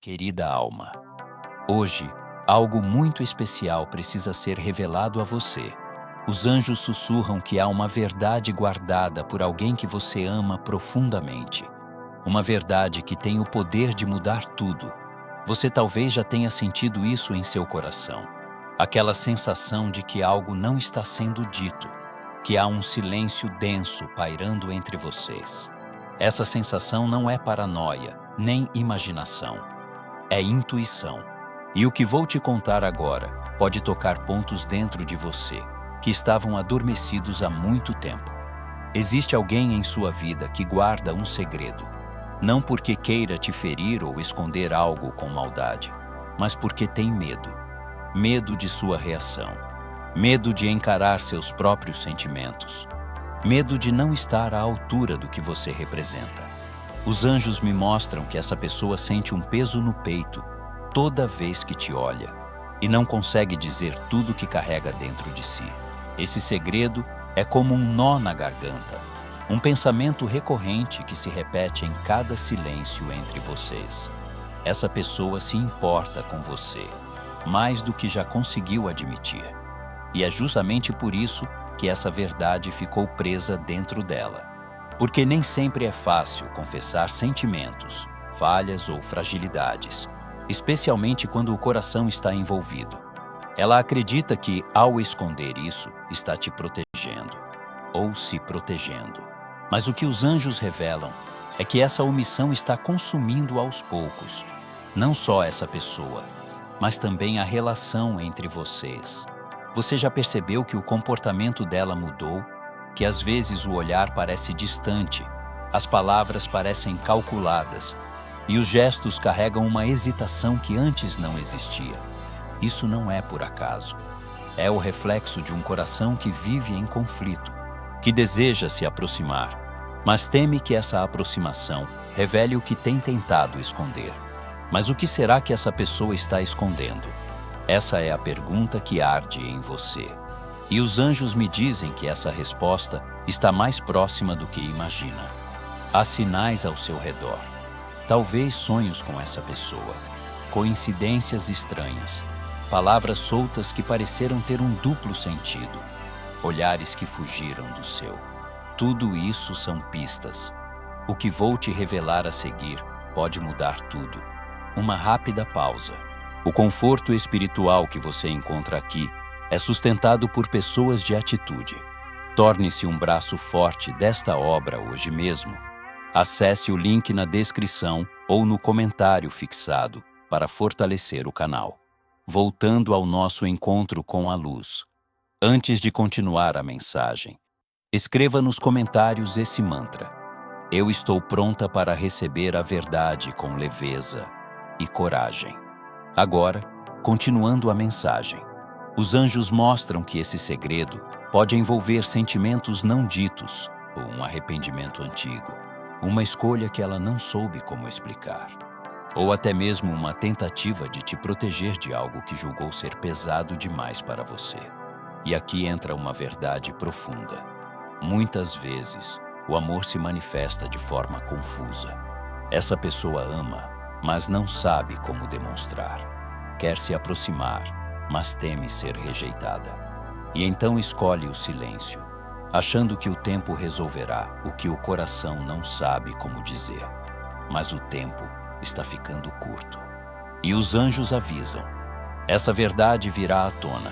Querida alma, hoje, algo muito especial precisa ser revelado a você. Os anjos sussurram que há uma verdade guardada por alguém que você ama profundamente. Uma verdade que tem o poder de mudar tudo. Você talvez já tenha sentido isso em seu coração. Aquela sensação de que algo não está sendo dito, que há um silêncio denso pairando entre vocês. Essa sensação não é paranoia, nem imaginação. É intuição. E o que vou te contar agora pode tocar pontos dentro de você que estavam adormecidos há muito tempo. Existe alguém em sua vida que guarda um segredo, não porque queira te ferir ou esconder algo com maldade, mas porque tem medo. Medo de sua reação. Medo de encarar seus próprios sentimentos. Medo de não estar à altura do que você representa. Os anjos me mostram que essa pessoa sente um peso no peito toda vez que te olha e não consegue dizer tudo que carrega dentro de si. Esse segredo é como um nó na garganta, um pensamento recorrente que se repete em cada silêncio entre vocês. Essa pessoa se importa com você, mais do que já conseguiu admitir. E é justamente por isso que essa verdade ficou presa dentro dela. Porque nem sempre é fácil confessar sentimentos, falhas ou fragilidades, especialmente quando o coração está envolvido. Ela acredita que, ao esconder isso, está te protegendo, ou se protegendo. Mas o que os anjos revelam é que essa omissão está consumindo aos poucos, não só essa pessoa, mas também a relação entre vocês. Você já percebeu que o comportamento dela mudou? Que às vezes o olhar parece distante, as palavras parecem calculadas e os gestos carregam uma hesitação que antes não existia. Isso não é por acaso. É o reflexo de um coração que vive em conflito, que deseja se aproximar, mas teme que essa aproximação revele o que tem tentado esconder. Mas o que será que essa pessoa está escondendo? Essa é a pergunta que arde em você. E os anjos me dizem que essa resposta está mais próxima do que imagina. Há sinais ao seu redor. Talvez sonhos com essa pessoa, coincidências estranhas, palavras soltas que pareceram ter um duplo sentido, olhares que fugiram do seu. Tudo isso são pistas. O que vou te revelar a seguir pode mudar tudo. Uma rápida pausa. O conforto espiritual que você encontra aqui é sustentado por pessoas de atitude. Torne-se um braço forte desta obra hoje mesmo. Acesse o link na descrição ou no comentário fixado para fortalecer o canal. Voltando ao nosso encontro com a luz. Antes de continuar a mensagem, escreva nos comentários esse mantra. Eu estou pronta para receber a verdade com leveza e coragem. Agora, continuando a mensagem. Os anjos mostram que esse segredo pode envolver sentimentos não ditos, ou um arrependimento antigo, uma escolha que ela não soube como explicar, ou até mesmo uma tentativa de te proteger de algo que julgou ser pesado demais para você. E aqui entra uma verdade profunda. Muitas vezes, o amor se manifesta de forma confusa. Essa pessoa ama, mas não sabe como demonstrar. Quer se aproximar, mas teme ser rejeitada. E então escolhe o silêncio, achando que o tempo resolverá o que o coração não sabe como dizer. Mas o tempo está ficando curto. E os anjos avisam. Essa verdade virá à tona,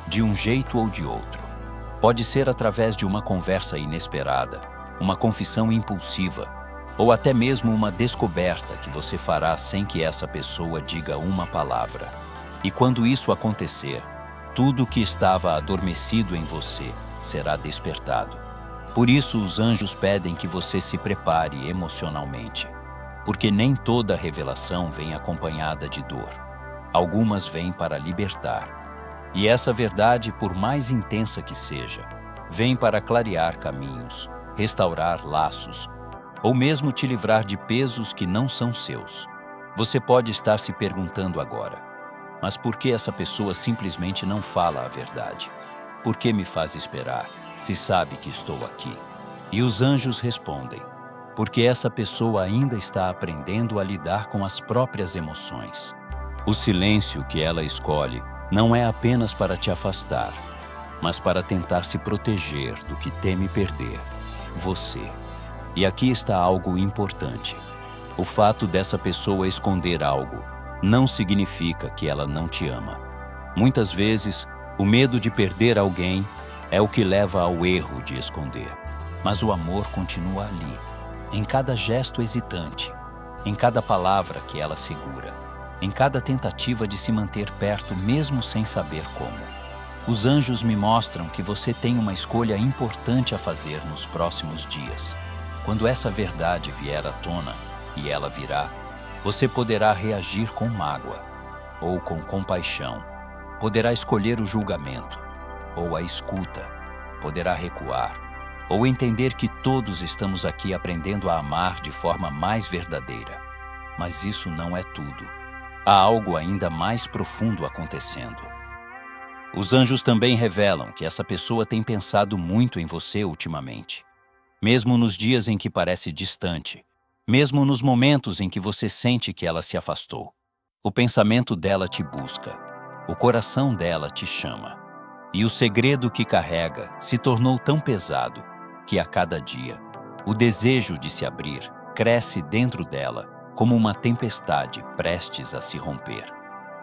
de um jeito ou de outro. Pode ser através de uma conversa inesperada, uma confissão impulsiva, ou até mesmo uma descoberta que você fará sem que essa pessoa diga uma palavra. E quando isso acontecer, tudo que estava adormecido em você será despertado. Por isso os anjos pedem que você se prepare emocionalmente, porque nem toda revelação vem acompanhada de dor. Algumas vêm para libertar. E essa verdade, por mais intensa que seja, vem para clarear caminhos, restaurar laços, ou mesmo te livrar de pesos que não são seus. Você pode estar se perguntando agora, mas por que essa pessoa simplesmente não fala a verdade? Por que me faz esperar, se sabe que estou aqui? E os anjos respondem, porque essa pessoa ainda está aprendendo a lidar com as próprias emoções. O silêncio que ela escolhe não é apenas para te afastar, mas para tentar se proteger do que teme perder, você. E aqui está algo importante. O fato dessa pessoa esconder algo não significa que ela não te ama. Muitas vezes, o medo de perder alguém é o que leva ao erro de esconder. Mas o amor continua ali, em cada gesto hesitante, em cada palavra que ela segura, em cada tentativa de se manter perto mesmo sem saber como. Os anjos me mostram que você tem uma escolha importante a fazer nos próximos dias. Quando essa verdade vier à tona, e ela virá, você poderá reagir com mágoa ou com compaixão. Poderá escolher o julgamento ou a escuta. Poderá recuar ou entender que todos estamos aqui aprendendo a amar de forma mais verdadeira. Mas isso não é tudo. Há algo ainda mais profundo acontecendo. Os anjos também revelam que essa pessoa tem pensado muito em você ultimamente. Mesmo nos dias em que parece distante, mesmo nos momentos em que você sente que ela se afastou, o pensamento dela te busca, o coração dela te chama. E o segredo que carrega se tornou tão pesado que a cada dia, o desejo de se abrir cresce dentro dela como uma tempestade prestes a se romper.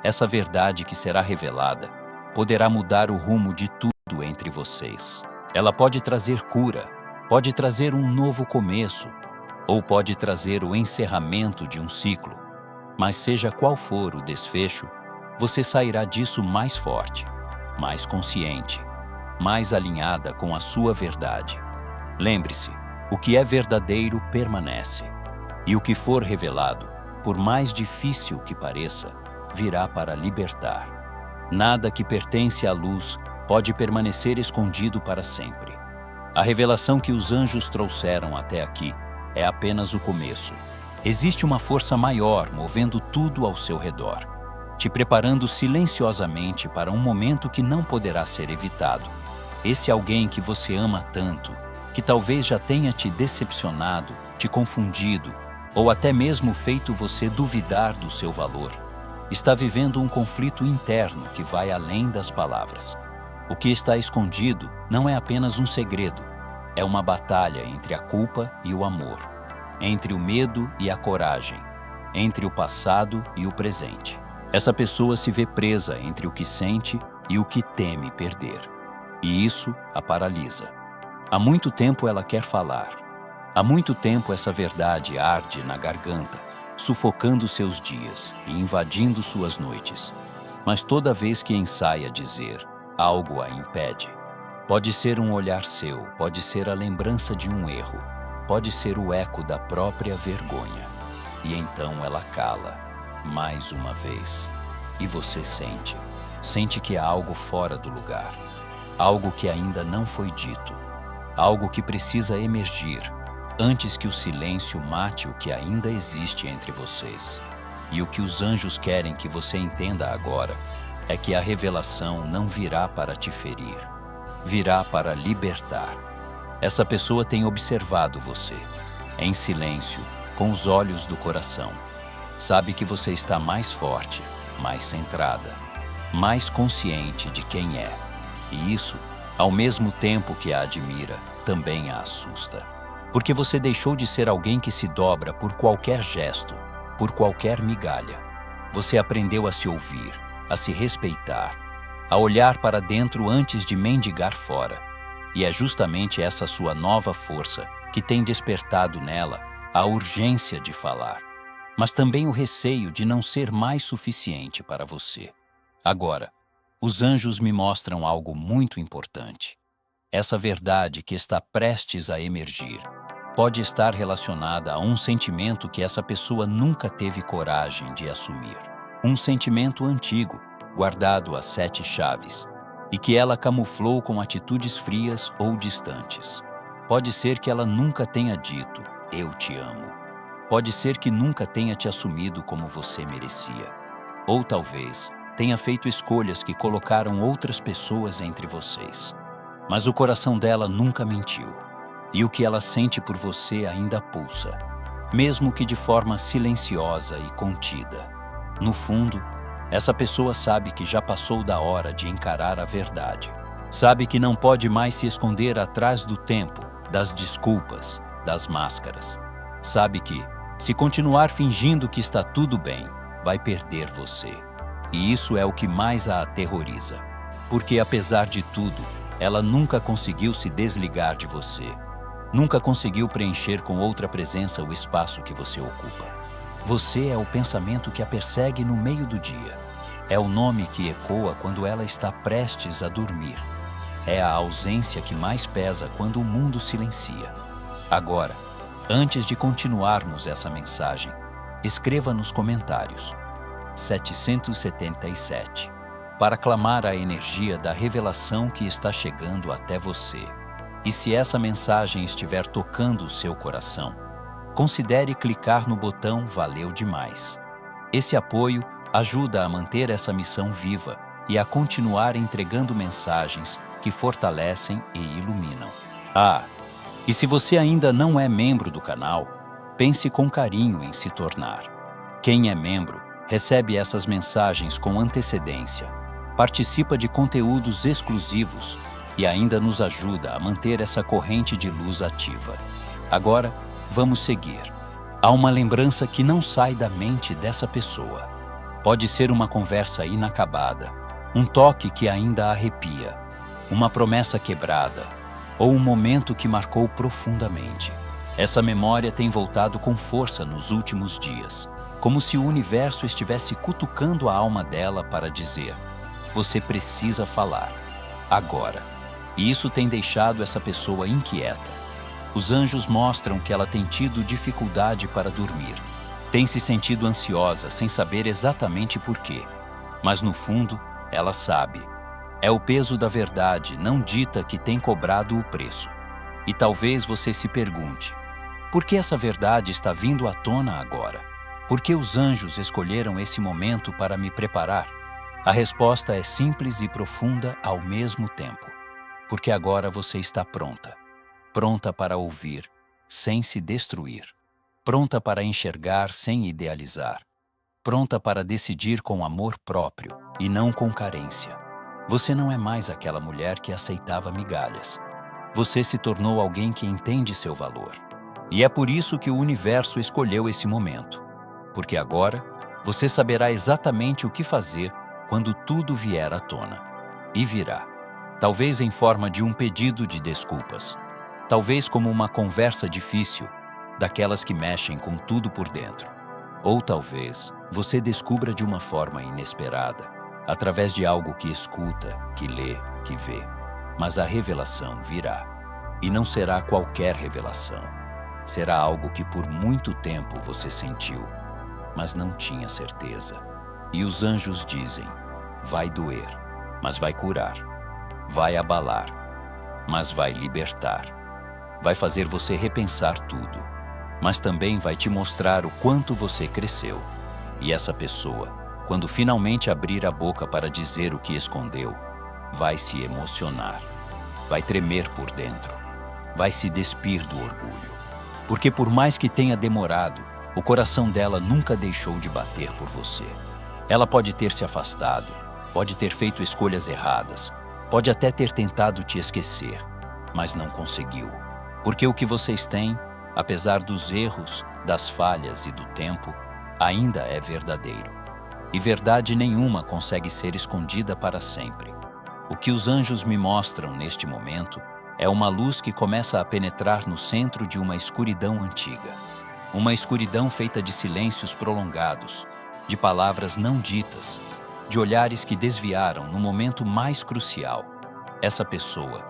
Essa verdade que será revelada poderá mudar o rumo de tudo entre vocês. Ela pode trazer cura, pode trazer um novo começo, ou pode trazer o encerramento de um ciclo. Mas seja qual for o desfecho, você sairá disso mais forte, mais consciente, mais alinhada com a sua verdade. Lembre-se, o que é verdadeiro permanece. E o que for revelado, por mais difícil que pareça, virá para libertar. Nada que pertence à luz pode permanecer escondido para sempre. A revelação que os anjos trouxeram até aqui é apenas o começo. Existe uma força maior movendo tudo ao seu redor, te preparando silenciosamente para um momento que não poderá ser evitado. Esse alguém que você ama tanto, que talvez já tenha te decepcionado, te confundido, ou até mesmo feito você duvidar do seu valor, está vivendo um conflito interno que vai além das palavras. O que está escondido não é apenas um segredo, é uma batalha entre a culpa e o amor, entre o medo e a coragem, entre o passado e o presente. Essa pessoa se vê presa entre o que sente e o que teme perder, e isso a paralisa. Há muito tempo ela quer falar. Há muito tempo essa verdade arde na garganta, sufocando seus dias e invadindo suas noites. Mas toda vez que ensaia dizer, algo a impede. Pode ser um olhar seu, pode ser a lembrança de um erro, pode ser o eco da própria vergonha. E então ela cala, mais uma vez. E você sente que há algo fora do lugar, algo que ainda não foi dito, algo que precisa emergir, antes que o silêncio mate o que ainda existe entre vocês. E o que os anjos querem que você entenda agora é que a revelação não virá para te ferir, virá para libertar. Essa pessoa tem observado você, em silêncio, com os olhos do coração. Sabe que você está mais forte, mais centrada, mais consciente de quem é. E isso, ao mesmo tempo que a admira, também a assusta. Porque você deixou de ser alguém que se dobra por qualquer gesto, por qualquer migalha. Você aprendeu a se ouvir, a se respeitar, a olhar para dentro antes de mendigar fora. E é justamente essa sua nova força que tem despertado nela a urgência de falar, mas também o receio de não ser mais suficiente para você. Agora, os anjos me mostram algo muito importante. Essa verdade que está prestes a emergir pode estar relacionada a um sentimento que essa pessoa nunca teve coragem de assumir. Um sentimento antigo, guardado a 7 chaves, e que ela camuflou com atitudes frias ou distantes. Pode ser que ela nunca tenha dito, eu te amo. Pode ser que nunca tenha te assumido como você merecia. Ou talvez tenha feito escolhas que colocaram outras pessoas entre vocês. Mas o coração dela nunca mentiu. e o que ela sente por você ainda pulsa, mesmo que de forma silenciosa e contida. No fundo, essa pessoa sabe que já passou da hora de encarar a verdade. Sabe que não pode mais se esconder atrás do tempo, das desculpas, das máscaras. Sabe que, se continuar fingindo que está tudo bem, vai perder você. E isso é o que mais a aterroriza. Porque, apesar de tudo, ela nunca conseguiu se desligar de você. Nunca conseguiu preencher com outra presença o espaço que você ocupa. Você é o pensamento que a persegue no meio do dia. É o nome que ecoa quando ela está prestes a dormir. É a ausência que mais pesa quando o mundo silencia. Agora, antes de continuarmos essa mensagem, escreva nos comentários 777 para clamar a energia da revelação que está chegando até você. E se essa mensagem estiver tocando o seu coração, considere clicar no botão Valeu demais. Esse apoio ajuda a manter essa missão viva e a continuar entregando mensagens que fortalecem e iluminam. E se você ainda não é membro do canal, pense com carinho em se tornar. Quem é membro recebe essas mensagens com antecedência, participa de conteúdos exclusivos e ainda nos ajuda a manter essa corrente de luz ativa. Agora, vamos seguir. Há uma lembrança que não sai da mente dessa pessoa. Pode ser uma conversa inacabada, um toque que ainda arrepia, uma promessa quebrada ou um momento que marcou profundamente. Essa memória tem voltado com força nos últimos dias, como se o universo estivesse cutucando a alma dela para dizer: você precisa falar, agora. E isso tem deixado essa pessoa inquieta. Os anjos mostram que ela tem tido dificuldade para dormir, tem se sentido ansiosa sem saber exatamente por quê. Mas no fundo, ela sabe. É o peso da verdade não dita que tem cobrado o preço. E talvez você se pergunte: por que essa verdade está vindo à tona agora? Por que os anjos escolheram esse momento para me preparar? A resposta é simples e profunda ao mesmo tempo. Porque agora você está pronta. Pronta para ouvir, sem se destruir. Pronta para enxergar sem idealizar. Pronta para decidir com amor próprio e não com carência. Você não é mais aquela mulher que aceitava migalhas. Você se tornou alguém que entende seu valor. E é por isso que o universo escolheu esse momento. Porque agora, você saberá exatamente o que fazer quando tudo vier à tona. E virá. Talvez em forma de um pedido de desculpas. Talvez como uma conversa difícil, daquelas que mexem com tudo por dentro. Ou talvez você descubra de uma forma inesperada, através de algo que escuta, que lê, que vê. Mas a revelação virá. E não será qualquer revelação. Será algo que por muito tempo você sentiu, mas não tinha certeza. E os anjos dizem: vai doer, mas vai curar. Vai abalar, mas vai libertar. Vai fazer você repensar tudo, mas também vai te mostrar o quanto você cresceu. E essa pessoa, quando finalmente abrir a boca para dizer o que escondeu, vai se emocionar, vai tremer por dentro, vai se despir do orgulho. Porque por mais que tenha demorado, o coração dela nunca deixou de bater por você. Ela pode ter se afastado, pode ter feito escolhas erradas, pode até ter tentado te esquecer, mas não conseguiu. Porque o que vocês têm, apesar dos erros, das falhas e do tempo, ainda é verdadeiro. E verdade nenhuma consegue ser escondida para sempre. O que os anjos me mostram neste momento é uma luz que começa a penetrar no centro de uma escuridão antiga. Uma escuridão feita de silêncios prolongados, de palavras não ditas, de olhares que desviaram no momento mais crucial. Essa pessoa,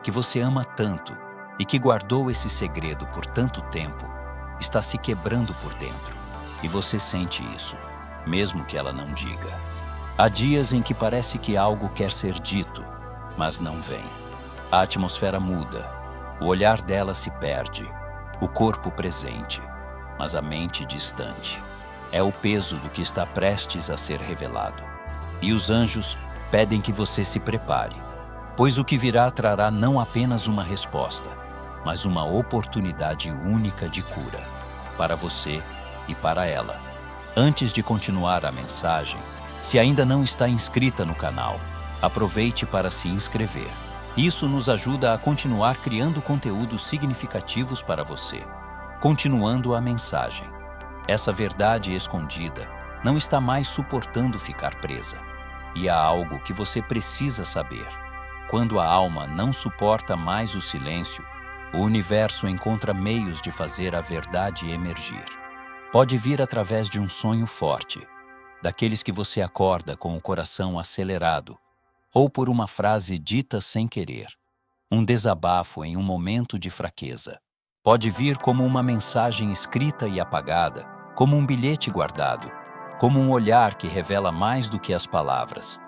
que você ama tanto e que guardou esse segredo por tanto tempo, está se quebrando por dentro. E você sente isso, mesmo que ela não diga. Há dias em que parece que algo quer ser dito, mas não vem. A atmosfera muda, o olhar dela se perde, o corpo presente, mas a mente distante. É o peso do que está prestes a ser revelado. E os anjos pedem que você se prepare, pois o que virá trará não apenas uma resposta, mas uma oportunidade única de cura, para você e para ela. Antes de continuar a mensagem, se ainda não está inscrita no canal, aproveite para se inscrever. Isso nos ajuda a continuar criando conteúdos significativos para você. Continuando a mensagem, essa verdade escondida não está mais suportando ficar presa. E há algo que você precisa saber. Quando a alma não suporta mais o silêncio, o universo encontra meios de fazer a verdade emergir. Pode vir através de um sonho forte, daqueles que você acorda com o coração acelerado, ou por uma frase dita sem querer, um desabafo em um momento de fraqueza. Pode vir como uma mensagem escrita e apagada, como um bilhete guardado, como um olhar que revela mais do que as palavras.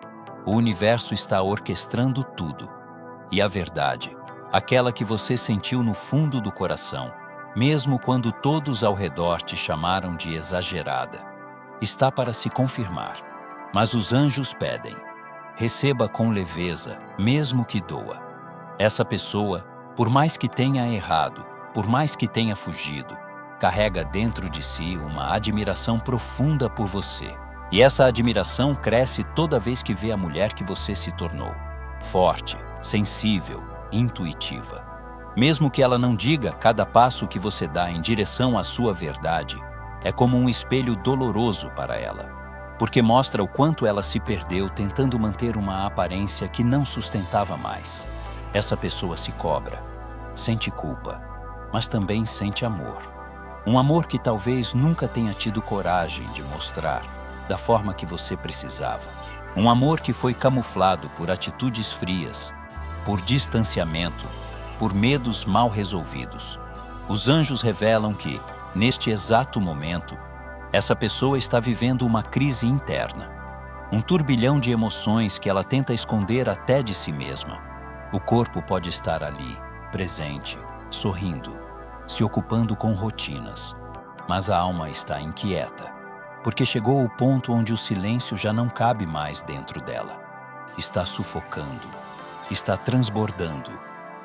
O universo está orquestrando tudo. E a verdade, aquela que você sentiu no fundo do coração, mesmo quando todos ao redor te chamaram de exagerada, está para se confirmar. Mas os anjos pedem: receba com leveza, mesmo que doa. Essa pessoa, por mais que tenha errado, por mais que tenha fugido, carrega dentro de si uma admiração profunda por você. E essa admiração cresce toda vez que vê a mulher que você se tornou. Forte, sensível, intuitiva. Mesmo que ela não diga, cada passo que você dá em direção à sua verdade é como um espelho doloroso para ela, porque mostra o quanto ela se perdeu tentando manter uma aparência que não sustentava mais. Essa pessoa se cobra, sente culpa, mas também sente amor. Um amor que talvez nunca tenha tido coragem de mostrar da forma que você precisava. Um amor que foi camuflado por atitudes frias, por distanciamento, por medos mal resolvidos. Os anjos revelam que, neste exato momento, essa pessoa está vivendo uma crise interna, um turbilhão de emoções que ela tenta esconder até de si mesma. O corpo pode estar ali, presente, sorrindo, se ocupando com rotinas, mas a alma está inquieta, porque chegou ao ponto onde o silêncio já não cabe mais dentro dela. Está sufocando, está transbordando,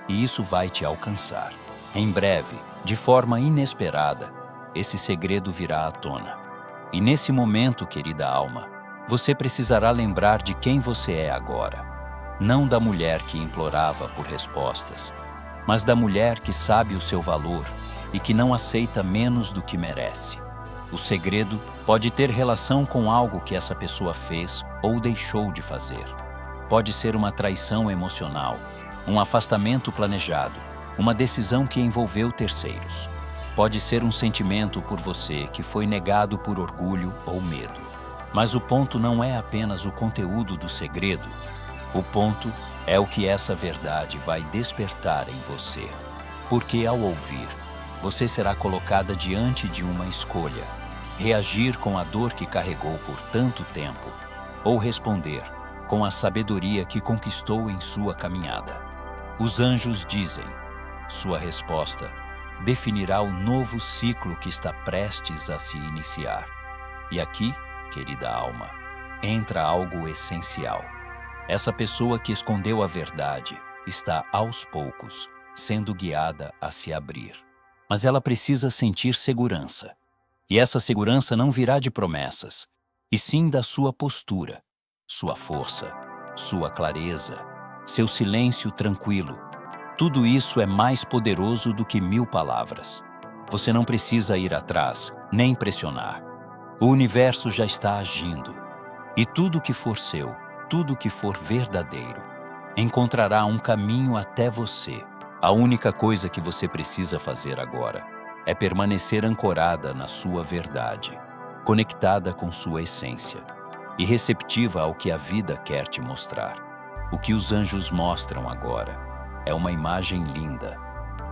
e isso vai te alcançar. Em breve, de forma inesperada, esse segredo virá à tona. E nesse momento, querida alma, você precisará lembrar de quem você é agora. Não da mulher que implorava por respostas, mas da mulher que sabe o seu valor e que não aceita menos do que merece. O segredo pode ter relação com algo que essa pessoa fez ou deixou de fazer. Pode ser uma traição emocional, um afastamento planejado, uma decisão que envolveu terceiros. Pode ser um sentimento por você que foi negado por orgulho ou medo. Mas o ponto não é apenas o conteúdo do segredo. O ponto é o que essa verdade vai despertar em você. Porque ao ouvir, você será colocada diante de uma escolha: reagir com a dor que carregou por tanto tempo, ou responder com a sabedoria que conquistou em sua caminhada. Os anjos dizem: sua resposta definirá o novo ciclo que está prestes a se iniciar. E aqui, querida alma, entra algo essencial. Essa pessoa que escondeu a verdade está, aos poucos, sendo guiada a se abrir. Mas ela precisa sentir segurança. E essa segurança não virá de promessas, e sim da sua postura, sua força, sua clareza, seu silêncio tranquilo. Tudo isso é mais poderoso do que 1000 palavras. Você não precisa ir atrás, nem pressionar. O universo já está agindo. E tudo que for seu, tudo que for verdadeiro, encontrará um caminho até você. A única coisa que você precisa fazer agora é permanecer ancorada na sua verdade, conectada com sua essência e receptiva ao que a vida quer te mostrar. O que os anjos mostram agora é uma imagem linda,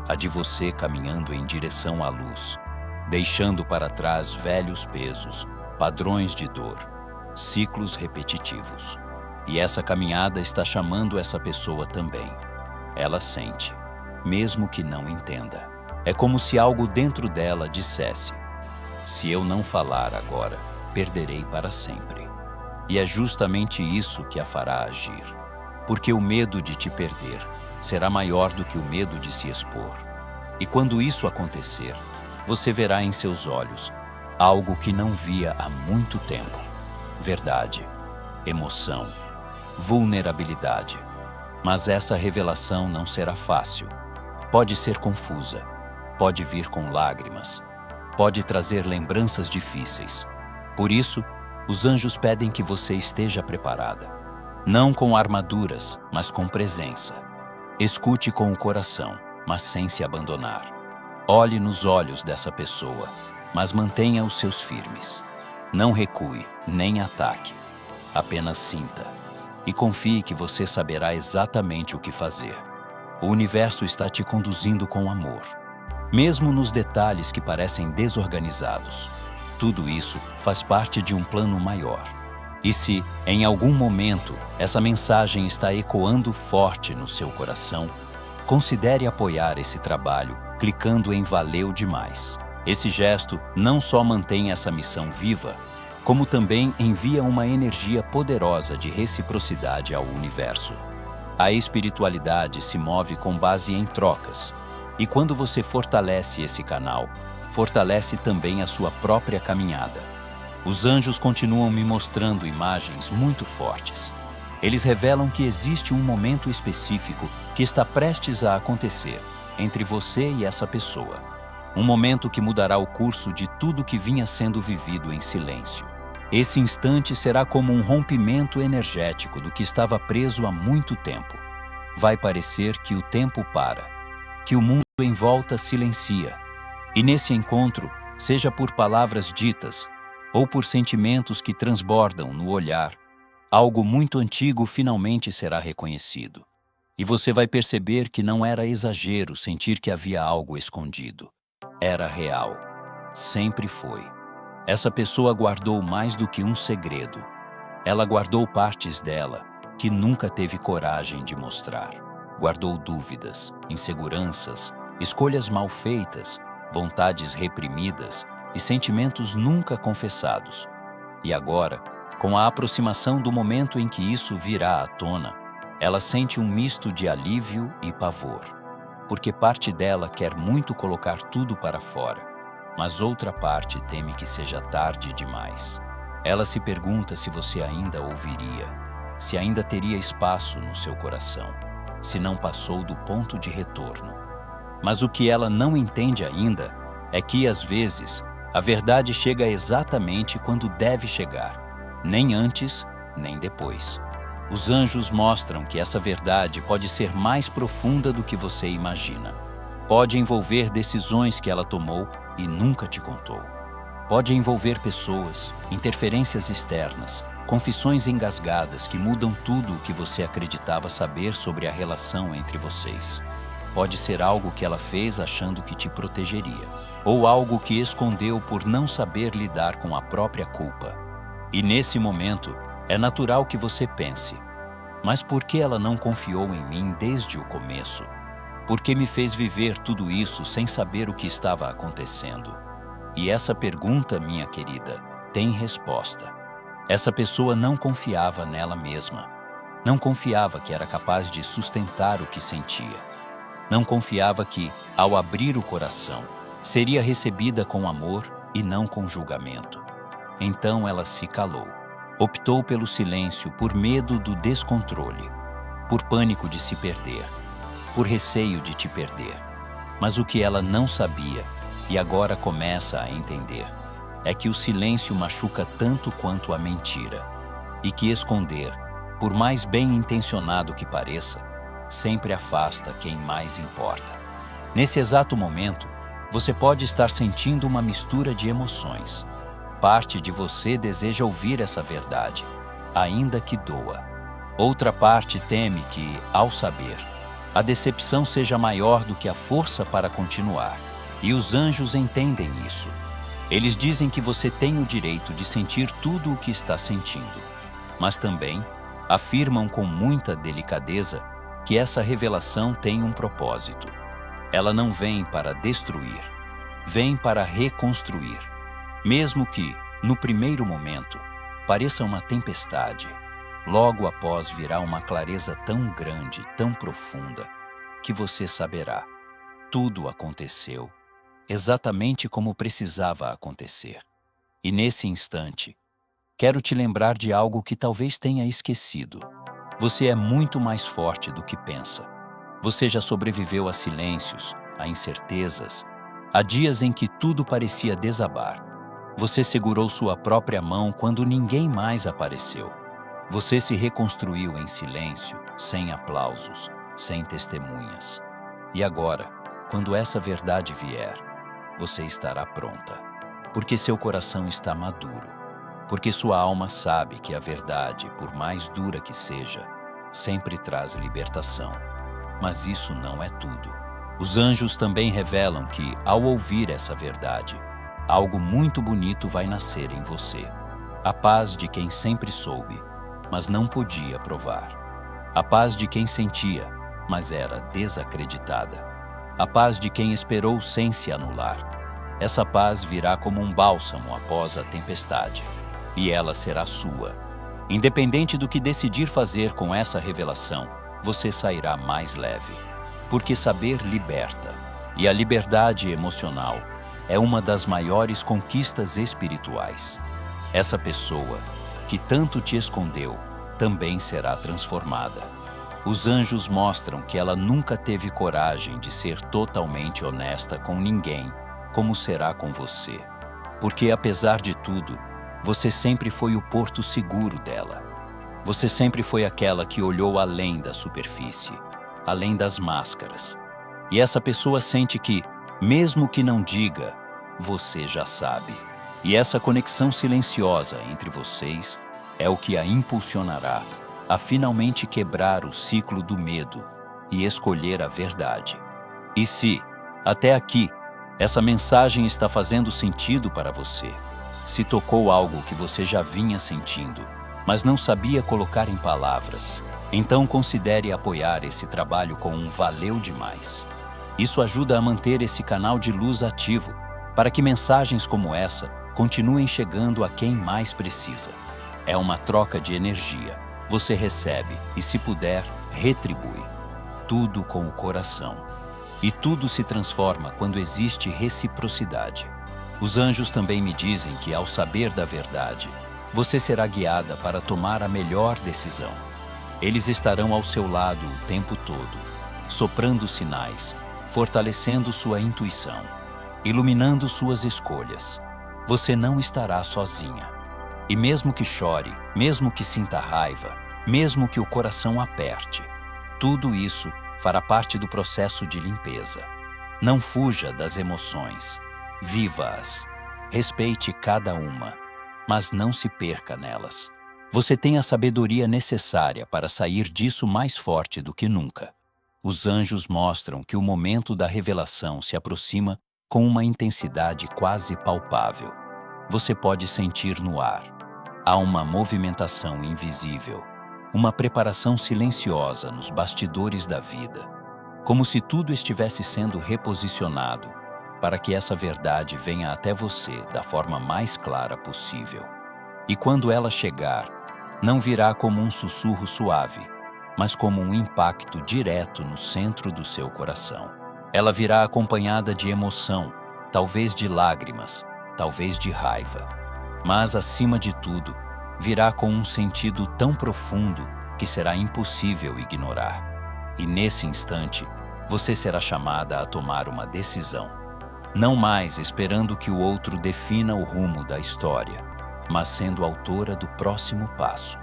a de você caminhando em direção à luz, deixando para trás velhos pesos, padrões de dor, ciclos repetitivos. E essa caminhada está chamando essa pessoa também. Ela sente, mesmo que não entenda. É como se algo dentro dela dissesse: se eu não falar agora, perderei para sempre. E é justamente isso que a fará agir. Porque o medo de te perder será maior do que o medo de se expor. E quando isso acontecer, você verá em seus olhos algo que não via há muito tempo. Verdade, emoção, vulnerabilidade. Mas essa revelação não será fácil. Pode ser confusa, pode vir com lágrimas, pode trazer lembranças difíceis. Por isso, os anjos pedem que você esteja preparada. Não com armaduras, mas com presença. Escute com o coração, mas sem se abandonar. Olhe nos olhos dessa pessoa, mas mantenha os seus firmes. Não recue, nem ataque. Apenas sinta. E confie que você saberá exatamente o que fazer. O universo está te conduzindo com amor. Mesmo nos detalhes que parecem desorganizados. Tudo isso faz parte de um plano maior. E se, em algum momento, essa mensagem está ecoando forte no seu coração, considere apoiar esse trabalho clicando em Valeu demais. Esse gesto não só mantém essa missão viva, como também envia uma energia poderosa de reciprocidade ao universo. A espiritualidade se move com base em trocas, e quando você fortalece esse canal, fortalece também a sua própria caminhada. Os anjos continuam me mostrando imagens muito fortes. Eles revelam que existe um momento específico que está prestes a acontecer entre você e essa pessoa. Um momento que mudará o curso de tudo que vinha sendo vivido em silêncio. Esse instante será como um rompimento energético do que estava preso há muito tempo. Vai parecer que o tempo para, que o mundo em volta silencia. E nesse encontro, seja por palavras ditas ou por sentimentos que transbordam no olhar, algo muito antigo finalmente será reconhecido. E você vai perceber que não era exagero sentir que havia algo escondido. Era real. Sempre foi. Essa pessoa guardou mais do que um segredo. Ela guardou partes dela que nunca teve coragem de mostrar. Guardou dúvidas, inseguranças, escolhas mal feitas, vontades reprimidas e sentimentos nunca confessados. E agora, com a aproximação do momento em que isso virá à tona, ela sente um misto de alívio e pavor, porque parte dela quer muito colocar tudo para fora, mas outra parte teme que seja tarde demais. Ela se pergunta se você ainda ouviria, se ainda teria espaço no seu coração, se não passou do ponto de retorno. Mas o que ela não entende ainda é que, às vezes, a verdade chega exatamente quando deve chegar, nem antes, nem depois. Os anjos mostram que essa verdade pode ser mais profunda do que você imagina. Pode envolver decisões que ela tomou e nunca te contou. Pode envolver pessoas, interferências externas, confissões engasgadas que mudam tudo o que você acreditava saber sobre a relação entre vocês. Pode ser algo que ela fez achando que te protegeria, ou algo que escondeu por não saber lidar com a própria culpa. E nesse momento, é natural que você pense: mas por que ela não confiou em mim desde o começo? Por que me fez viver tudo isso sem saber o que estava acontecendo? E essa pergunta, minha querida, tem resposta. Essa pessoa não confiava nela mesma. Não confiava que era capaz de sustentar o que sentia. Não confiava que, ao abrir o coração, seria recebida com amor e não com julgamento. Então ela se calou. Optou pelo silêncio por medo do descontrole, por pânico de se perder, por receio de te perder. Mas o que ela não sabia, e agora começa a entender, é que o silêncio machuca tanto quanto a mentira, e que esconder, por mais bem intencionado que pareça, sempre afasta quem mais importa. Nesse exato momento, você pode estar sentindo uma mistura de emoções. Parte de você deseja ouvir essa verdade, ainda que doa. Outra parte teme que, ao saber, a decepção seja maior do que a força para continuar. E os anjos entendem isso. Eles dizem que você tem o direito de sentir tudo o que está sentindo, mas também afirmam com muita delicadeza que essa revelação tem um propósito. Ela não vem para destruir, vem para reconstruir. Mesmo que, no primeiro momento, pareça uma tempestade, logo após virá uma clareza tão grande, tão profunda, que você saberá. Tudo aconteceu exatamente como precisava acontecer. E nesse instante, quero te lembrar de algo que talvez tenha esquecido. Você é muito mais forte do que pensa. Você já sobreviveu a silêncios, a incertezas, a dias em que tudo parecia desabar. Você segurou sua própria mão quando ninguém mais apareceu. Você se reconstruiu em silêncio, sem aplausos, sem testemunhas. E agora, quando essa verdade vier, você estará pronta. Porque seu coração está maduro. Porque sua alma sabe que a verdade, por mais dura que seja, sempre traz libertação. Mas isso não é tudo. Os anjos também revelam que, ao ouvir essa verdade, algo muito bonito vai nascer em você. A paz de quem sempre soube, mas não podia provar. A paz de quem sentia, mas era desacreditada. A paz de quem esperou sem se anular. Essa paz virá como um bálsamo após a tempestade. E ela será sua. Independente do que decidir fazer com essa revelação, você sairá mais leve. Porque saber liberta. E a liberdade emocional é uma das maiores conquistas espirituais. Essa pessoa, que tanto te escondeu, também será transformada. Os anjos mostram que ela nunca teve coragem de ser totalmente honesta com ninguém, como será com você. Porque, apesar de tudo, você sempre foi o porto seguro dela. Você sempre foi aquela que olhou além da superfície, além das máscaras. E essa pessoa sente que, mesmo que não diga, você já sabe. E essa conexão silenciosa entre vocês é o que a impulsionará a finalmente quebrar o ciclo do medo e escolher a verdade. E se, até aqui, essa mensagem está fazendo sentido para você, se tocou algo que você já vinha sentindo, mas não sabia colocar em palavras, então considere apoiar esse trabalho com um valeu demais. Isso ajuda a manter esse canal de luz ativo, para que mensagens como essa continuem chegando a quem mais precisa. É uma troca de energia. Você recebe e, se puder, retribui. Tudo com o coração. E tudo se transforma quando existe reciprocidade. Os anjos também me dizem que, ao saber da verdade, você será guiada para tomar a melhor decisão. Eles estarão ao seu lado o tempo todo, soprando sinais, fortalecendo sua intuição, iluminando suas escolhas. Você não estará sozinha. E mesmo que chore, mesmo que sinta raiva, mesmo que o coração aperte, tudo isso fará parte do processo de limpeza. Não fuja das emoções. Viva-as. Respeite cada uma, mas não se perca nelas. Você tem a sabedoria necessária para sair disso mais forte do que nunca. Os anjos mostram que o momento da revelação se aproxima com uma intensidade quase palpável. Você pode sentir no ar. Há uma movimentação invisível, uma preparação silenciosa nos bastidores da vida, como se tudo estivesse sendo reposicionado para que essa verdade venha até você da forma mais clara possível. E quando ela chegar, não virá como um sussurro suave, mas como um impacto direto no centro do seu coração. Ela virá acompanhada de emoção, talvez de lágrimas, talvez de raiva. Mas, acima de tudo, virá com um sentido tão profundo que será impossível ignorar. E nesse instante, você será chamada a tomar uma decisão. Não mais esperando que o outro defina o rumo da história, mas sendo autora do próximo passo.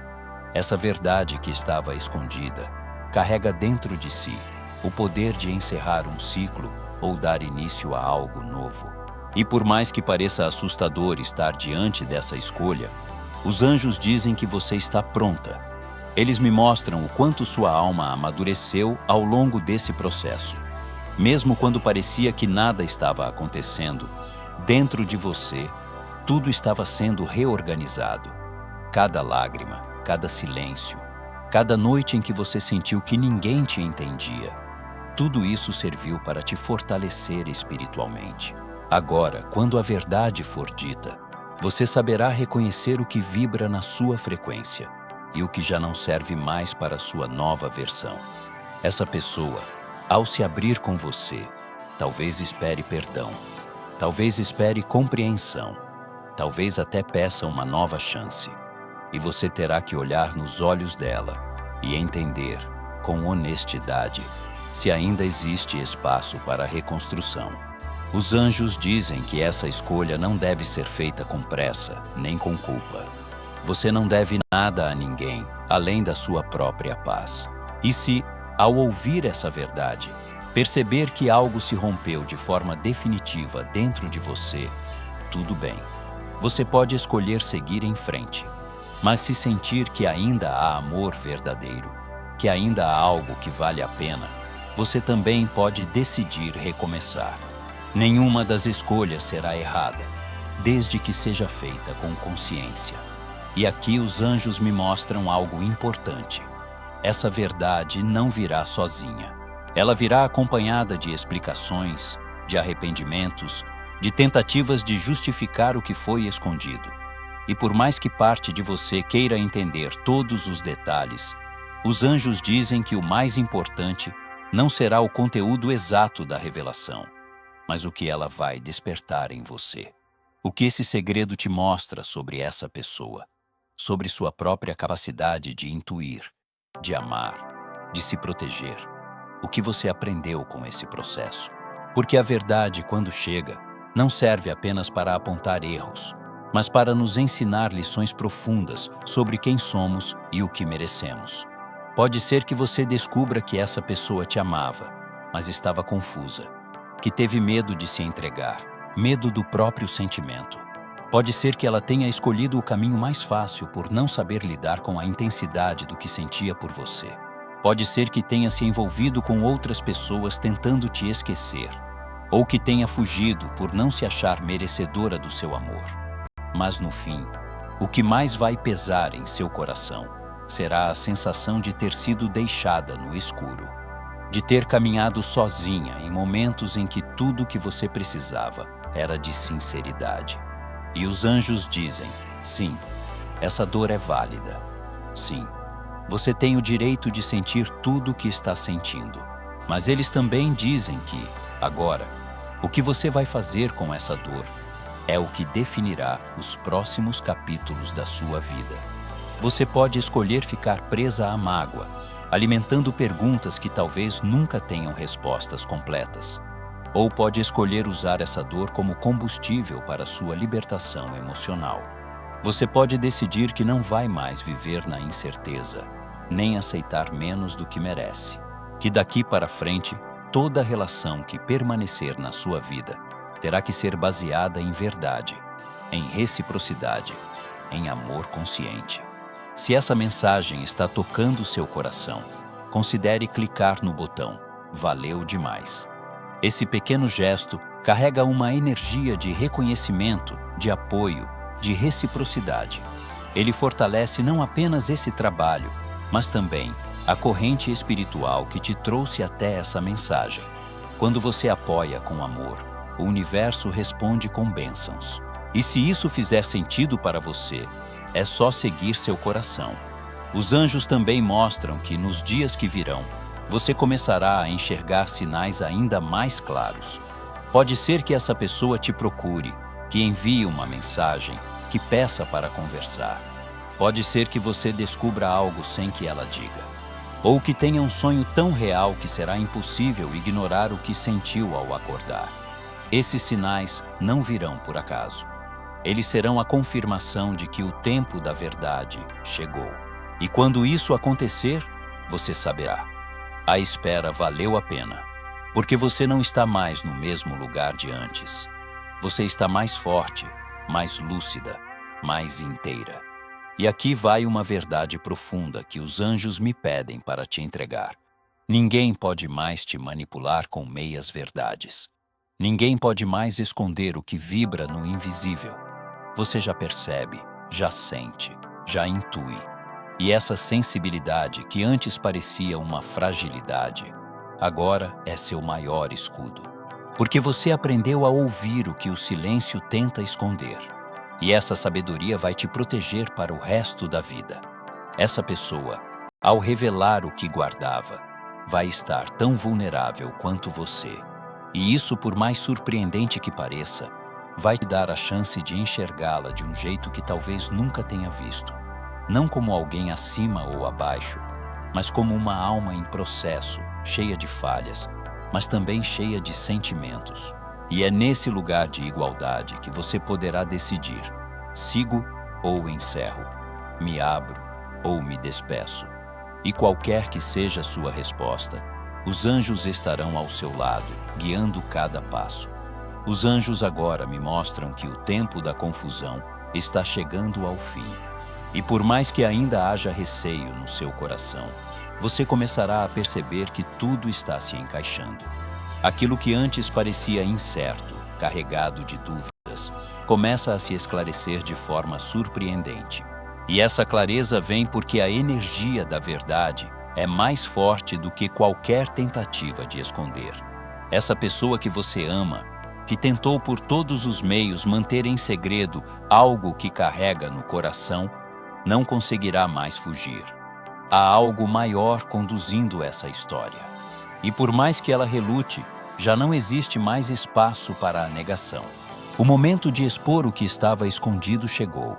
Essa verdade que estava escondida carrega dentro de si o poder de encerrar um ciclo ou dar início a algo novo. E por mais que pareça assustador estar diante dessa escolha, os anjos dizem que você está pronta. Eles me mostram o quanto sua alma amadureceu ao longo desse processo. Mesmo quando parecia que nada estava acontecendo, dentro de você, tudo estava sendo reorganizado. Cada lágrima, cada silêncio, cada noite em que você sentiu que ninguém te entendia, tudo isso serviu para te fortalecer espiritualmente. Agora, quando a verdade for dita, você saberá reconhecer o que vibra na sua frequência e o que já não serve mais para a sua nova versão. Essa pessoa, ao se abrir com você, Talvez espere perdão. Talvez espere compreensão. Talvez até peça uma nova chance. E você terá que olhar nos olhos dela e entender, com honestidade, se ainda existe espaço para reconstrução. Os anjos dizem que essa escolha não deve ser feita com pressa, nem com culpa. Você não deve nada a ninguém, além da sua própria paz. E se, ao ouvir essa verdade, perceber que algo se rompeu de forma definitiva dentro de você, tudo bem. Você pode escolher seguir em frente. Mas se sentir que ainda há amor verdadeiro, que ainda há algo que vale a pena, você também pode decidir recomeçar. Nenhuma das escolhas será errada, desde que seja feita com consciência. E aqui os anjos me mostram algo importante. Essa verdade não virá sozinha. Ela virá acompanhada de explicações, de arrependimentos, de tentativas de justificar o que foi escondido. E por mais que parte de você queira entender todos os detalhes, os anjos dizem que o mais importante não será o conteúdo exato da revelação, mas o que ela vai despertar em você. O que esse segredo te mostra sobre essa pessoa, sobre sua própria capacidade de intuir, de amar, de se proteger. O que você aprendeu com esse processo? Porque a verdade, quando chega, não serve apenas para apontar erros, mas para nos ensinar lições profundas sobre quem somos e o que merecemos. Pode ser que você descubra que essa pessoa te amava, mas estava confusa, que teve medo de se entregar, medo do próprio sentimento. Pode ser que ela tenha escolhido o caminho mais fácil por não saber lidar com a intensidade do que sentia por você. Pode ser que tenha se envolvido com outras pessoas tentando te esquecer, ou que tenha fugido por não se achar merecedora do seu amor. Mas no fim, o que mais vai pesar em seu coração será a sensação de ter sido deixada no escuro, de ter caminhado sozinha em momentos em que tudo o que você precisava era de sinceridade. E os anjos dizem, sim, essa dor é válida. Sim, você tem o direito de sentir tudo o que está sentindo. Mas eles também dizem que, agora, o que você vai fazer com essa dor é o que definirá os próximos capítulos da sua vida. Você pode escolher ficar presa à mágoa, alimentando perguntas que talvez nunca tenham respostas completas. Ou pode escolher usar essa dor como combustível para sua libertação emocional. Você pode decidir que não vai mais viver na incerteza, nem aceitar menos do que merece. Que daqui para frente, toda relação que permanecer na sua vida terá que ser baseada em verdade, em reciprocidade, em amor consciente. Se essa mensagem está tocando seu coração, considere clicar no botão "Valeu demais". Esse pequeno gesto carrega uma energia de reconhecimento, de apoio, de reciprocidade. Ele fortalece não apenas esse trabalho, mas também a corrente espiritual que te trouxe até essa mensagem. Quando você apoia com amor, o universo responde com bênçãos. E se isso fizer sentido para você, é só seguir seu coração. Os anjos também mostram que nos dias que virão, você começará a enxergar sinais ainda mais claros. Pode ser que essa pessoa te procure, que envie uma mensagem, que peça para conversar. Pode ser que você descubra algo sem que ela diga. Ou que tenha um sonho tão real que será impossível ignorar o que sentiu ao acordar. Esses sinais não virão por acaso. Eles serão a confirmação de que o tempo da verdade chegou. E quando isso acontecer, você saberá. A espera valeu a pena, porque você não está mais no mesmo lugar de antes. Você está mais forte, mais lúcida, mais inteira. E aqui vai uma verdade profunda que os anjos me pedem para te entregar. Ninguém pode mais te manipular com meias verdades. Ninguém pode mais esconder o que vibra no invisível. Você já percebe, já sente, já intui. E essa sensibilidade que antes parecia uma fragilidade, agora é seu maior escudo. Porque você aprendeu a ouvir o que o silêncio tenta esconder. E essa sabedoria vai te proteger para o resto da vida. Essa pessoa, ao revelar o que guardava, vai estar tão vulnerável quanto você. E isso, por mais surpreendente que pareça, vai te dar a chance de enxergá-la de um jeito que talvez nunca tenha visto. Não como alguém acima ou abaixo, mas como uma alma em processo, cheia de falhas, mas também cheia de sentimentos. E é nesse lugar de igualdade que você poderá decidir: sigo ou encerro, me abro ou me despeço. E qualquer que seja a sua resposta, os anjos estarão ao seu lado, guiando cada passo. Os anjos agora me mostram que o tempo da confusão está chegando ao fim. E por mais que ainda haja receio no seu coração, você começará a perceber que tudo está se encaixando. Aquilo que antes parecia incerto, carregado de dúvidas, começa a se esclarecer de forma surpreendente. E essa clareza vem porque a energia da verdade é mais forte do que qualquer tentativa de esconder. Essa pessoa que você ama, que tentou por todos os meios manter em segredo algo que carrega no coração, não conseguirá mais fugir. Há algo maior conduzindo essa história. E por mais que ela relute, já não existe mais espaço para a negação. O momento de expor o que estava escondido chegou,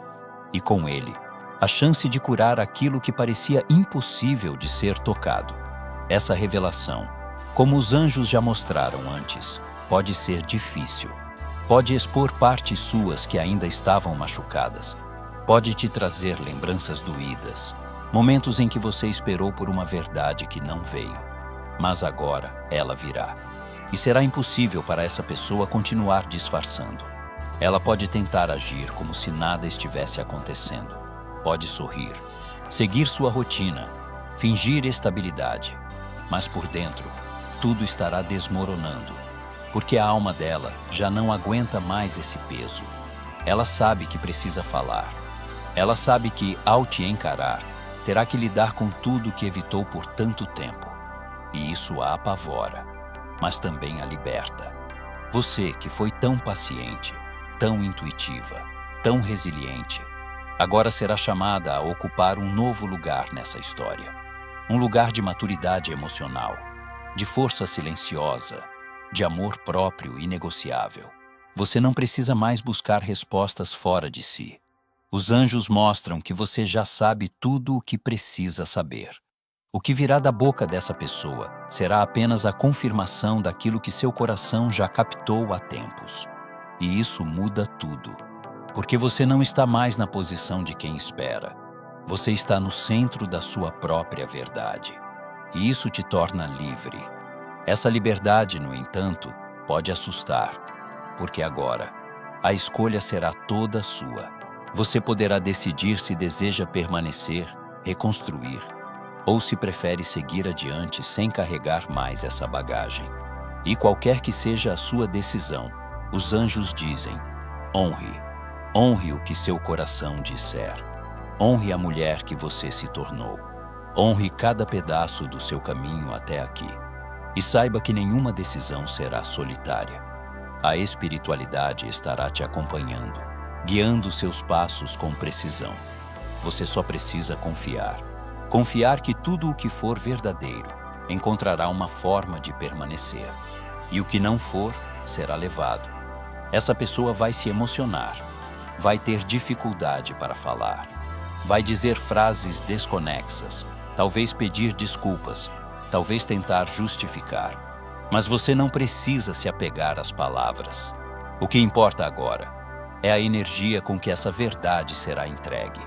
e com ele, a chance de curar aquilo que parecia impossível de ser tocado. Essa revelação, como os anjos já mostraram antes, pode ser difícil. Pode expor partes suas que ainda estavam machucadas. Pode te trazer lembranças doídas, momentos em que você esperou por uma verdade que não veio. Mas agora ela virá. E será impossível para essa pessoa continuar disfarçando. Ela pode tentar agir como se nada estivesse acontecendo. Pode sorrir, seguir sua rotina, fingir estabilidade. Mas por dentro, tudo estará desmoronando, porque a alma dela já não aguenta mais esse peso. Ela sabe que precisa falar. Ela sabe que, ao te encarar, terá que lidar com tudo que evitou por tanto tempo. E isso a apavora, mas também a liberta. Você, que foi tão paciente, tão intuitiva, tão resiliente, agora será chamada a ocupar um novo lugar nessa história. Um lugar de maturidade emocional, de força silenciosa, de amor próprio inegociável. Você não precisa mais buscar respostas fora de si. Os anjos mostram que você já sabe tudo o que precisa saber. O que virá da boca dessa pessoa será apenas a confirmação daquilo que seu coração já captou há tempos. E isso muda tudo. Porque você não está mais na posição de quem espera. Você está no centro da sua própria verdade. E isso te torna livre. Essa liberdade, no entanto, pode assustar, porque agora a escolha será toda sua. Você poderá decidir se deseja permanecer, reconstruir, ou se prefere seguir adiante sem carregar mais essa bagagem. E qualquer que seja a sua decisão, os anjos dizem: honre. Honre o que seu coração disser. Honre a mulher que você se tornou. Honre cada pedaço do seu caminho até aqui. E saiba que nenhuma decisão será solitária. A espiritualidade estará te acompanhando, guiando seus passos com precisão. Você só precisa confiar. Confiar que tudo o que for verdadeiro encontrará uma forma de permanecer. E o que não for, será levado. Essa pessoa vai se emocionar. Vai ter dificuldade para falar. Vai dizer frases desconexas, talvez pedir desculpas, talvez tentar justificar. Mas você não precisa se apegar às palavras. O que importa agora é a energia com que essa verdade será entregue.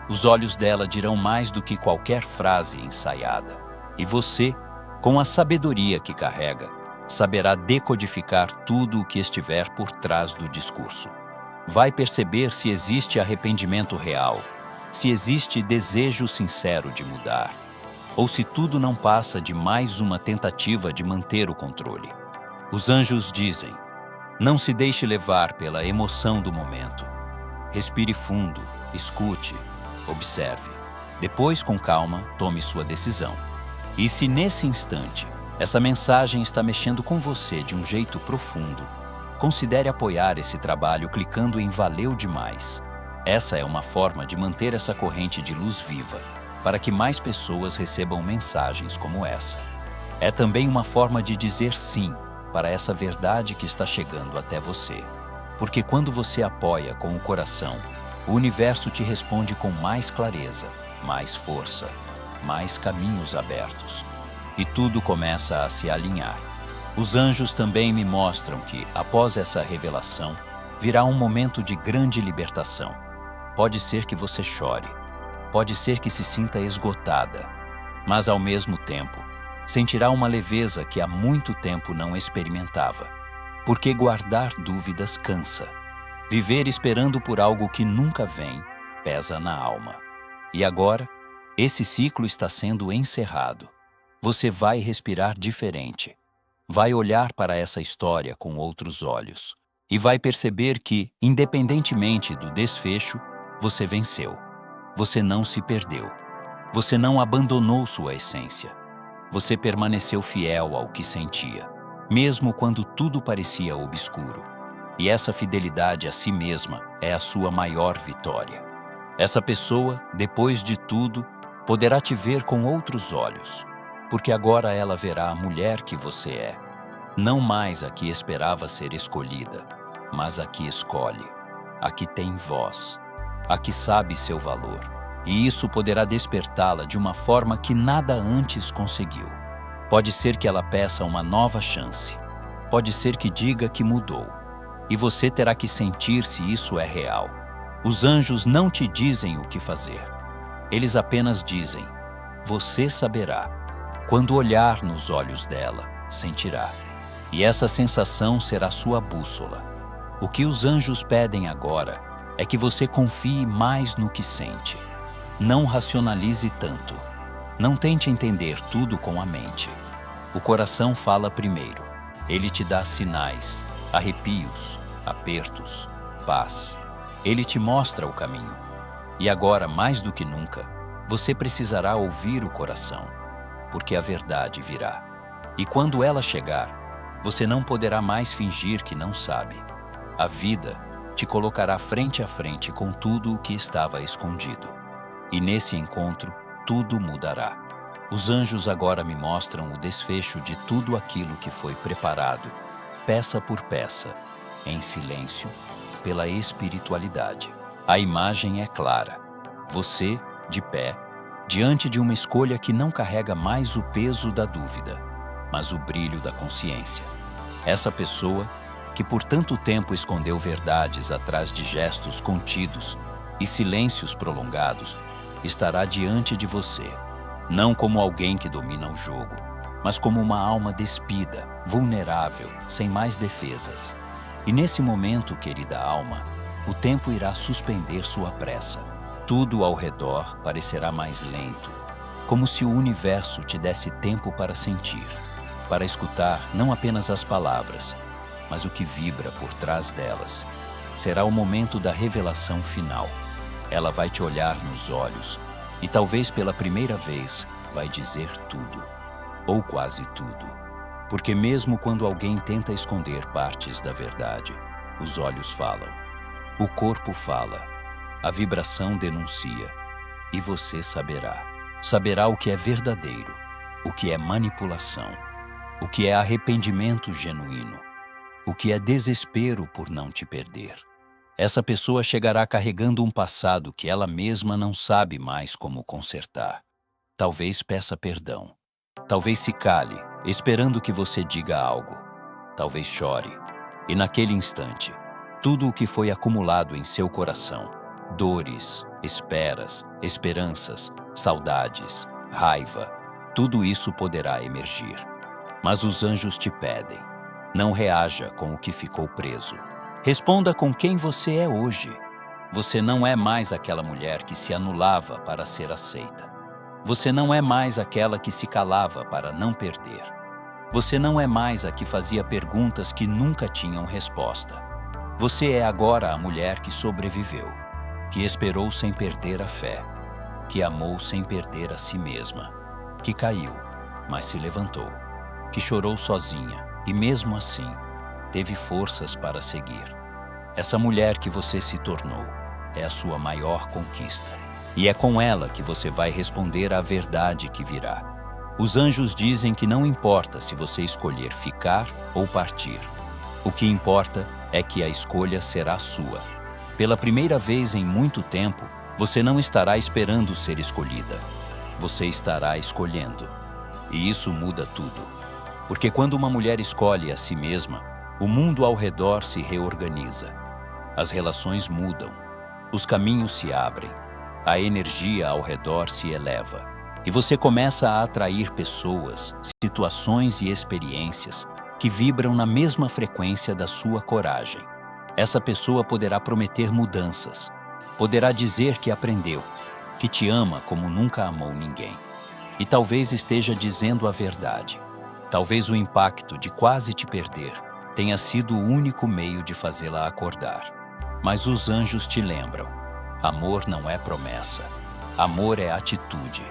Os olhos dela dirão mais do que qualquer frase ensaiada. E você, com a sabedoria que carrega, saberá decodificar tudo o que estiver por trás do discurso. Vai perceber se existe arrependimento real, se existe desejo sincero de mudar, ou se tudo não passa de mais uma tentativa de manter o controle. Os anjos dizem: não se deixe levar pela emoção do momento. Respire fundo, escute, observe. Depois, com calma, tome sua decisão. E se nesse instante essa mensagem está mexendo com você de um jeito profundo, considere apoiar esse trabalho clicando em Valeu Demais. Essa é uma forma de manter essa corrente de luz viva, para que mais pessoas recebam mensagens como essa. É também uma forma de dizer sim para essa verdade que está chegando até você. Porque quando você apoia com o coração, o universo te responde com mais clareza, mais força, mais caminhos abertos. E tudo começa a se alinhar. Os anjos também me mostram que, após essa revelação, virá um momento de grande libertação. Pode ser que você chore, pode ser que se sinta esgotada, mas ao mesmo tempo, sentirá uma leveza que há muito tempo não experimentava. Porque guardar dúvidas cansa. Viver esperando por algo que nunca vem pesa na alma. E agora, esse ciclo está sendo encerrado. Você vai respirar diferente. Vai olhar para essa história com outros olhos. E vai perceber que, independentemente do desfecho, você venceu. Você não se perdeu. Você não abandonou sua essência. Você permaneceu fiel ao que sentia, mesmo quando tudo parecia obscuro. E essa fidelidade a si mesma é a sua maior vitória. Essa pessoa, depois de tudo, poderá te ver com outros olhos, porque agora ela verá a mulher que você é. Não mais a que esperava ser escolhida, mas a que escolhe, a que tem voz, a que sabe seu valor. E isso poderá despertá-la de uma forma que nada antes conseguiu. Pode ser que ela peça uma nova chance. Pode ser que diga que mudou. E você terá que sentir se isso é real. Os anjos não te dizem o que fazer. Eles apenas dizem: você saberá. Quando olhar nos olhos dela, sentirá. E essa sensação será sua bússola. O que os anjos pedem agora é que você confie mais no que sente. Não racionalize tanto. Não tente entender tudo com a mente. O coração fala primeiro. Ele te dá sinais, arrepios, apertos, paz. Ele te mostra o caminho. E agora, mais do que nunca, você precisará ouvir o coração, porque a verdade virá. E quando ela chegar, você não poderá mais fingir que não sabe. A vida te colocará frente a frente com tudo o que estava escondido. E nesse encontro, tudo mudará. Os anjos agora me mostram o desfecho de tudo aquilo que foi preparado, peça por peça, em silêncio, pela espiritualidade. A imagem é clara. Você, de pé, diante de uma escolha que não carrega mais o peso da dúvida, mas o brilho da consciência. Essa pessoa, que por tanto tempo escondeu verdades atrás de gestos contidos e silêncios prolongados, estará diante de você, não como alguém que domina o jogo, mas como uma alma despida, vulnerável, sem mais defesas. E nesse momento, querida alma, o tempo irá suspender sua pressa. Tudo ao redor parecerá mais lento, como se o universo te desse tempo para sentir, para escutar não apenas as palavras, mas o que vibra por trás delas. Será o momento da revelação final. Ela vai te olhar nos olhos e talvez pela primeira vez vai dizer tudo, ou quase tudo. Porque mesmo quando alguém tenta esconder partes da verdade, os olhos falam, o corpo fala, a vibração denuncia, e você saberá. Saberá o que é verdadeiro, o que é manipulação, o que é arrependimento genuíno, o que é desespero por não te perder. Essa pessoa chegará carregando um passado que ela mesma não sabe mais como consertar. Talvez peça perdão. Talvez se cale, esperando que você diga algo. Talvez chore. E naquele instante, tudo o que foi acumulado em seu coração, dores, esperas, esperanças, saudades, raiva, tudo isso poderá emergir. Mas os anjos te pedem, não reaja com o que ficou preso. Responda com quem você é hoje. Você não é mais aquela mulher que se anulava para ser aceita. Você não é mais aquela que se calava para não perder. Você não é mais a que fazia perguntas que nunca tinham resposta. Você é agora a mulher que sobreviveu, que esperou sem perder a fé, que amou sem perder a si mesma, que caiu, mas se levantou, que chorou sozinha e mesmo assim teve forças para seguir. Essa mulher que você se tornou é a sua maior conquista. E é com ela que você vai responder à verdade que virá. Os anjos dizem que não importa se você escolher ficar ou partir. O que importa é que a escolha será sua. Pela primeira vez em muito tempo, você não estará esperando ser escolhida. Você estará escolhendo. E isso muda tudo. Porque quando uma mulher escolhe a si mesma, o mundo ao redor se reorganiza. As relações mudam. Os caminhos se abrem. A energia ao redor se eleva. E você começa a atrair pessoas, situações e experiências que vibram na mesma frequência da sua coragem. Essa pessoa poderá prometer mudanças, poderá dizer que aprendeu, que te ama como nunca amou ninguém. E talvez esteja dizendo a verdade. Talvez o impacto de quase te perder tenha sido o único meio de fazê-la acordar. Mas os anjos te lembram: amor não é promessa, amor é atitude.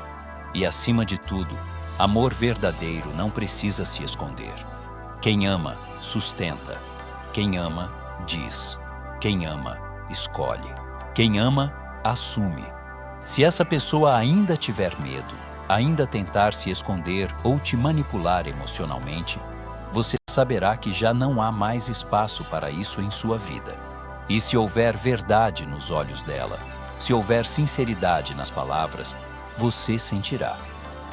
E acima de tudo, amor verdadeiro não precisa se esconder. Quem ama, sustenta. Quem ama, diz. Quem ama, escolhe. Quem ama, assume. Se essa pessoa ainda tiver medo, ainda tentar se esconder ou te manipular emocionalmente, você saberá que já não há mais espaço para isso em sua vida. E se houver verdade nos olhos dela, se houver sinceridade nas palavras, você sentirá.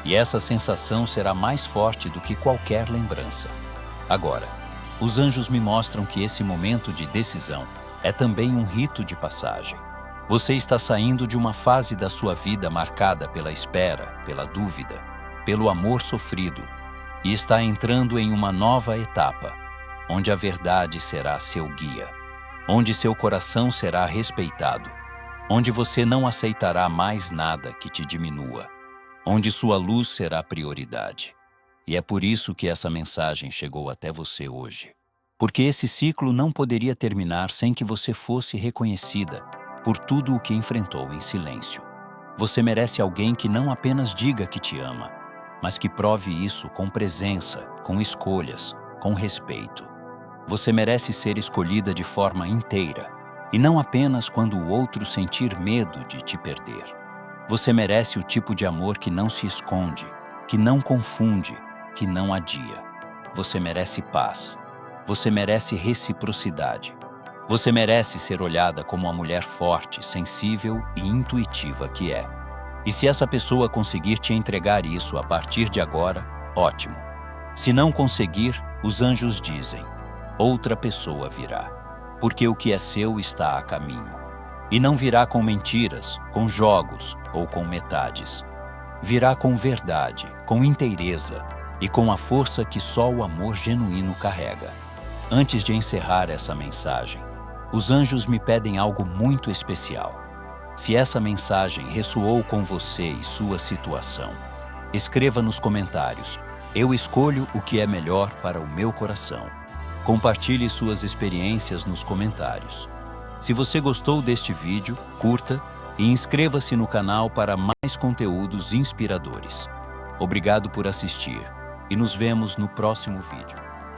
E essa sensação será mais forte do que qualquer lembrança. Agora, os anjos me mostram que esse momento de decisão é também um rito de passagem. Você está saindo de uma fase da sua vida marcada pela espera, pela dúvida, pelo amor sofrido, e está entrando em uma nova etapa, onde a verdade será seu guia, onde seu coração será respeitado, onde você não aceitará mais nada que te diminua, onde sua luz será prioridade. E é por isso que essa mensagem chegou até você hoje. Porque esse ciclo não poderia terminar sem que você fosse reconhecida por tudo o que enfrentou em silêncio. Você merece alguém que não apenas diga que te ama, mas que prove isso com presença, com escolhas, com respeito. Você merece ser escolhida de forma inteira, e não apenas quando o outro sentir medo de te perder. Você merece o tipo de amor que não se esconde, que não confunde, que não adia. Você merece paz. Você merece reciprocidade. Você merece ser olhada como a mulher forte, sensível e intuitiva que é. E se essa pessoa conseguir te entregar isso a partir de agora, ótimo. Se não conseguir, os anjos dizem: outra pessoa virá. Porque o que é seu está a caminho. E não virá com mentiras, com jogos ou com metades. Virá com verdade, com inteireza e com a força que só o amor genuíno carrega. Antes de encerrar essa mensagem, os anjos me pedem algo muito especial. Se essa mensagem ressoou com você e sua situação, escreva nos comentários: eu escolho o que é melhor para o meu coração. Compartilhe suas experiências nos comentários. Se você gostou deste vídeo, curta e inscreva-se no canal para mais conteúdos inspiradores. Obrigado por assistir e nos vemos no próximo vídeo.